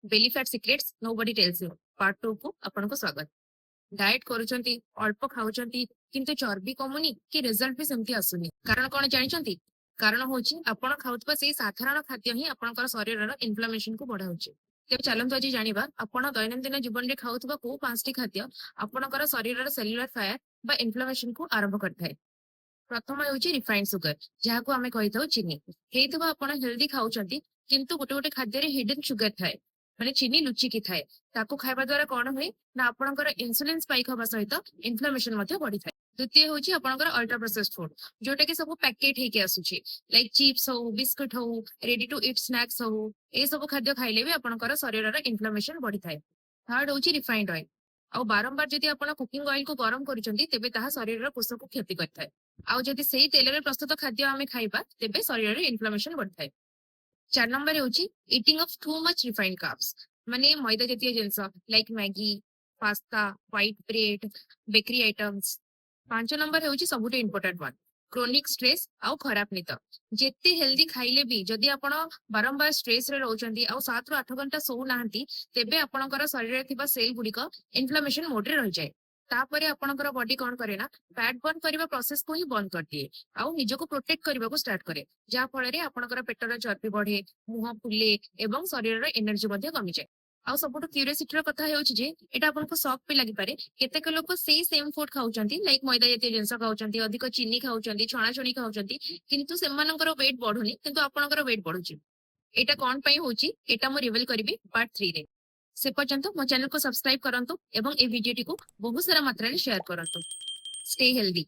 Belly fat secrets nobody tells you part 2 को आपनको स्वागत। Diet करूछंती अल्प खाउछंती किंतु चर्बी कमुनी कि रिजल्ट भी सेमती आसुनी कारण कोन जानिछंती? कारण होची आपण खाउतबा सेही साधारण खाद्य ही आपणकर शरीरर इन्फ्लेमेशन को बढ़ाउची। तेबे चलंतु आज जानिबा आपण दैनंदिन जीवन रे खाउतबा को पांचटी खाद्य आपणकर शरीरर सेल्युलर फायर बा इन्फ्लेमेशन को आरंभ करथाय। प्रथम होची रिफाइंड सुगर जहाको आमे कहिथाउ चीनी। हेतुबा आपण हेल्दी खाउछंती किंतु गोटे गोटे खाद्य रे हिडन सुगर थाए माने चीनी लुचिकी थाए। ताको खाइबा द्वारा कोन हुए ना आपणकर इन्सुलिन स्पाइक होबा सहित इन्फ्लेमेशन मध्ये बढ़ी थाए। द्वितीय होची आपणकर अल्ट्रा प्रोसेस्ड फूड जोटा कि सब पैकेट हेके आसुची लाइक चिप्स हो बिस्कुट हो रेडी टू ईट स्नैक्स हो ए सब खाद्य खाइले भी आपणकर शरीरर इन्फ्लेमेशन बढ़ी थाए। थर्ड होची रिफाइंड ऑयल आ बारंबार जदि आपण कुकिंग ऑयल को गरम करूछंती तेबे ताहा शरीरर कोष को क्षति करथाय। आउ जदि सेही तेलरे प्रस्तुत खाद्य आमे खाइबा तेबे शरीररे इन्फ्लेमेशन बढ़थाय। 4 नंबर होची eating of too much refined carbs माने मैदा जातीय जिंस like Maggi pasta white bread bakery items. 5 number होची सबुठे इंपोर्टेंट वन क्रोनिक स्ट्रेस आउ खराब निद। जेते हेल्दी खाइले भी जदि आपण बारंबार स्ट्रेस रे रहउचंती आउ 7 रु 8 घंटा सोउ नाहंती तेबे आपणकर शरीर रे थिबा सेल गुडी को इन्फ्लेमेशन मोड रे रहि जाय। तापरे आपणकर बॉडी कोन करे ना फैट बर्न करबा प्रोसेस को ही बंद कर दिए आउ निजको प्रोटेक्ट करबा को स्टार्ट करे जा फଳରେ आपणकर पेटर चर्बी बढ़े मुह फुले एवं शरीर एनर्जी मध्ये कमी जाए। आउ सबुठु क्यूरियोसिटी कथा हेउची जे एटा आपनको शॉक भी लागि पारे केतेक लोक सेही सेम फूड खाउचंती लाइक मैदा जातीय जिंस खाउचंती अधिक चीनी खाउचंती छणा छणी खाउचंती किंतु सेमानकर वेट बढ़ुनी किंतु आपणकर वेट बढ़ुची। एटा कोन पई होची एटा मो रिवील करबी पार्ट 3 रे। से पर्यंत मो चैनल को सब्सक्राइब करंतु एवं ए वीडियोटी को बहुत सारा मात्रा रे शेयर करंतु। Stay healthy.